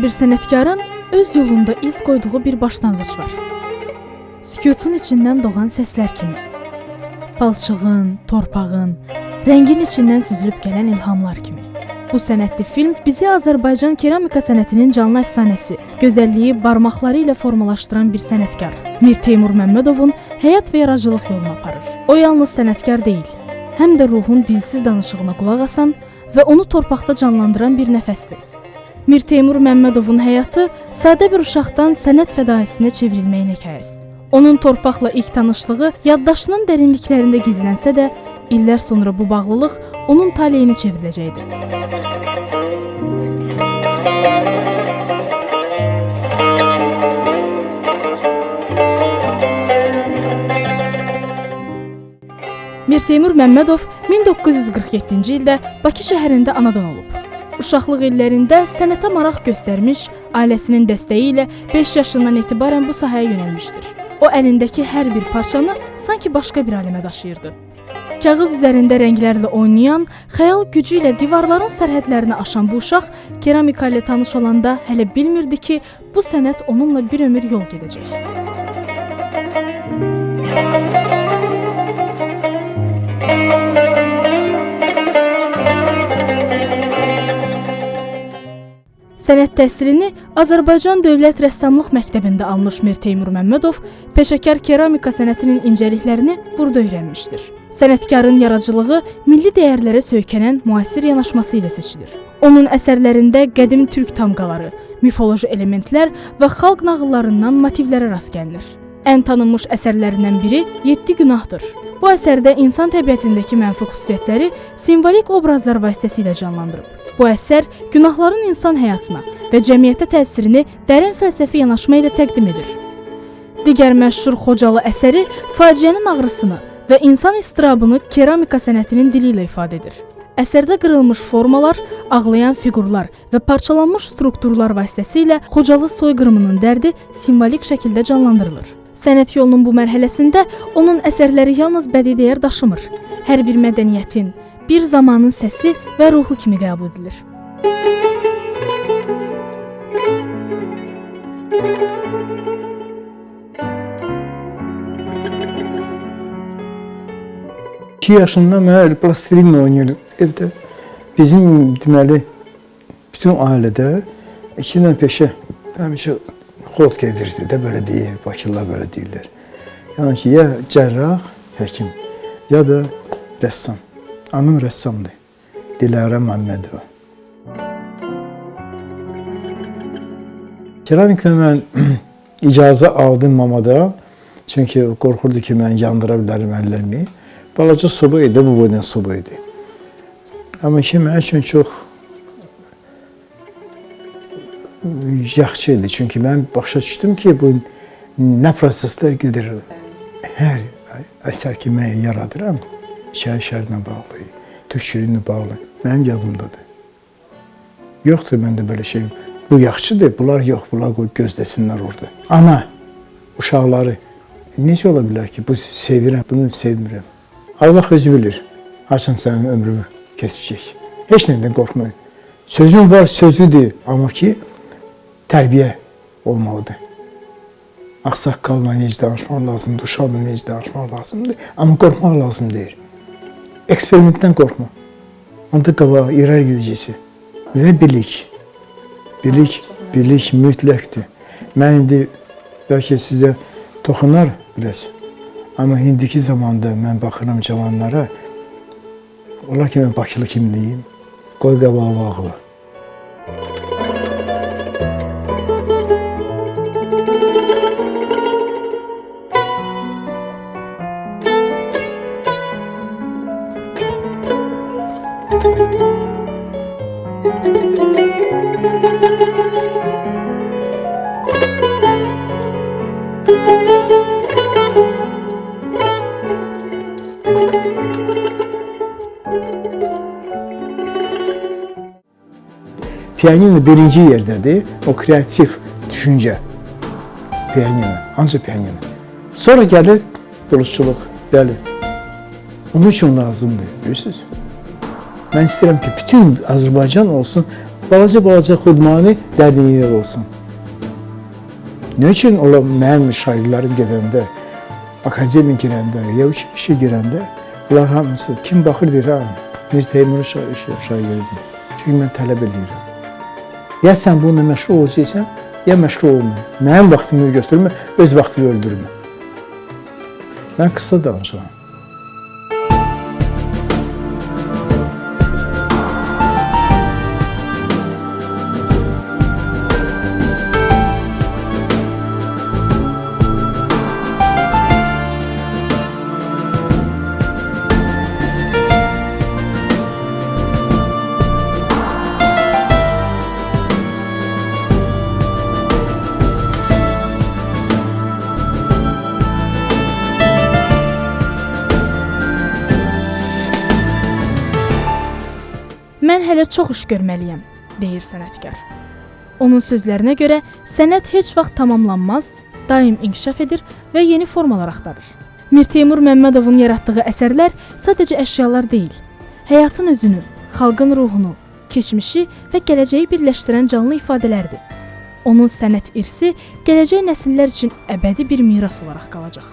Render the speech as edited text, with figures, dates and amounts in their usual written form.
bir sənətkarın öz yolunda iz qoyduğu bir başlanğıc var. Sükutun içindən doğan səslər kimi. Palçığın, torpağın, rəngin içindən süzülüb gələn ilhamlar kimi. Bu sənətli film bizi Azərbaycan keramika sənətinin canlı əfsanəsi, gözəlliyi barmaqları ilə formalaşdıran bir sənətkar Mir Teymur Məmmədovun həyat və yaradıcılıq yoluna aparır. O yalnız sənətkar deyil, həm də ruhun dilsiz danışığına qulaq asan və onu torpaqda canlandıran bir nəfəsdir. Mir Teymur Məmmədovun həyatı sadə bir uşaqdan sənət fədaisinə çevrilməyin hekayəsidir. Onun torpaqla ilk tanışlığı yaddaşının dərinliklərində gizlənsə də, illər sonra bu bağlılıq onun taleyini çevriləcəkdir. Mir Teymur Məmmədov 1947-ci ildə Bakı şəhərində anadan olub. Uşaqlıq illərində sənətə maraq göstərmiş, ailəsinin dəstəyi ilə 5 yaşından etibarən bu sahəyə yönəlmişdir. O əlindəki hər bir parçanı sanki başqa bir aləmə daşıyırdı. Kağız üzərində rənglərlə oynayan, xəyal gücü ilə divarların sərhədlərini aşan bu uşaq keramika ilə tanış olanda hələ bilmirdi ki, bu sənət onunla bir ömür yol gedəcək. Sənət təhsilini Azərbaycan Dövlət Rəssamlıq Məktəbində almış Mir Teymur Məmmədov peşəkar keramika sənətinin incəliklərini burada öyrənmişdir. Sənətkarın yaradıcılığı milli dəyərlərə söykənən müasir yanaşması ilə seçilir. Onun əsərlərində qədim türk tamqaları, mifoloji elementlər və xalq nağıllarından motivlərə rast gəlinir. Ən tanınmış əsərlərindən biri 7 günahdır. Bu əsərdə insan təbiətindəki mənfi xüsusiyyətləri simvolik obrazlar vasitəsilə canlandırıb. Bu əsər günahların insan həyatına və cəmiyyətə təsirini dərin fəlsəfi yanaşma ilə təqdim edir. Digər məşhur Xocalı əsəri faciənin ağrısını və insan istirabını keramika sənətinin dili ilə ifadə edir. Əsərdə qırılmış formalar, ağlayan fiqurlar və parçalanmış strukturlar vasitəsilə Xocalı soyqırımının dərdi simvolik şəkildə canlandırılır. Sənət yolunun bu mərhələsində onun əsərləri yalnız bədii dəyər daşımır, hər bir mədəniyyətin, bir zamanın səsi və ruhu kimi qəbul edilir. İki yaşında mən plastilinlə oynayırdım evdə. Bizim deməli, bütün ailədə iki dənə peşə həmişə xod gedirdi də, belə deyir, Bakılılar belə deyirlər. Yəni ki, ya cərrah, həkim, ya da rəssam. Anam rəssamdır, Dilərə Məmmədova. Keramika mən icazə aldım mamada, çünki qorxurdu ki, mən yandıra bilərim əllərimi. Balaca soba idi, bu boydan soba idi. Amma ki, mən üçün çox yaxşı idi, çünki mən başa düşdüm ki, bu nə proseslər gedir. Hər əsər ki, mən yaradıram, şəhərlə bağlı, türkçülüklə bağlı, mənim yadımdadır. Yoxdur məndə belə şey. Bu yaxşıdır, bunlar yox, bunlar qoy gözləsinlər orada. Ana, uşaqları necə ola bilər ki, bu sevirəm, bunu sevmirəm. Allah özü bilir, haçan sənin ömrünü keçəcək. Heç nədən qorxmayın. Sözün var, sözlüdür, amma ki, tərbiyə olmalıdır. Ağsaqqalla necə danışmaq lazımdır, uşaqla necə danışmaq lazımdır, amma qorxmaq lazım deyir. Eksperimentdən qorxma. Onda qabağa irəli gedəcəksə və bilik. Bilik mütləqdir. Mən indi bəlkə sizə toxunar biraz. Amma indiki zamanda mən baxıram cavanlara, onlar ki, mən Bakılı kimi deyim, qoy qabağa bağlı. Piyanino birinci yerdədir, o kreativ düşüncə. Piyanino, ancaq piyanino. Sonra gəlir dulusçuluq, bəli. Onun üçün lazımdır, bilirsiniz? Mən istəyirəm ki, bütün Azərbaycan olsun balaca xudmani dərdin yer olsun. Nə üçün ola mənim şairlərim gedəndə, akademik girəndə, ya işə girəndə, bunlar hamısı kim baxır deyir, ha, Mir Teymur şairdir. Çünki mən tələb edirəm. Ya sən bununla məşğul olacaqsan, ya məşğul olma. Mənim vaxtımı götürmə, öz vaxtını öldürmə. Mən qısa danışıram. Mən hələ çox iş görməliyəm, deyir sənətkar. Onun sözlərinə görə sənət heç vaxt tamamlanmaz, daim inkişaf edir və yeni formalar axtarır. Mir Teymur Məmmədovun yaratdığı əsərlər sadəcə əşyalar deyil, həyatın özünü, xalqın ruhunu, keçmişi və gələcəyi birləşdirən canlı ifadələrdir. Onun sənət irsi gələcək nəsillər üçün əbədi bir miras olaraq qalacaq.